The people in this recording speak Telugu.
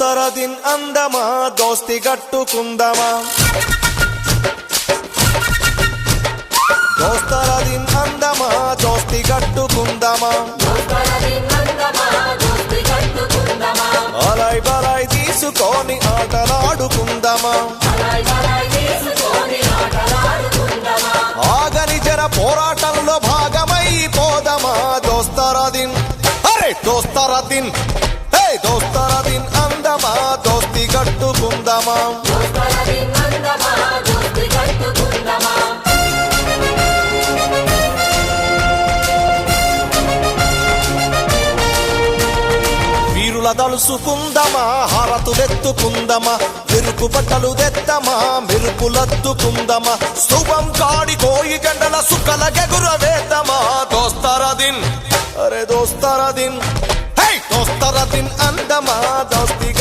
దోస్తర దిన్ అందమా దోస్తి గట్టుకుందమా దోస్తర దిన్ అందమా దోస్తి గట్టుకుందమా అలాయ్ బలాయ్ తీసుకొని ఆటలాడుకుందమా ఆగని జర పోరాటంలో భాగమైపోదమా దోస్తర దిన్ అరే దోస్తర దిన్ హే దోస్తర దిన్ అందమా దోస్తి గట్టుకుందమా వీరుల దలుసుకుందమా హారతులెత్తుకుందమా మెరుపు బట్టలు తెద్దమా మెరుపులద్దుకుందమా శుభం కాడి కోయి గంటల సుక్కల గెగురవేద్దమా దోస్తర దిన్ అరే దోస్తర దిన్ హే దోస్తర దిన్ అందమా దోస్తి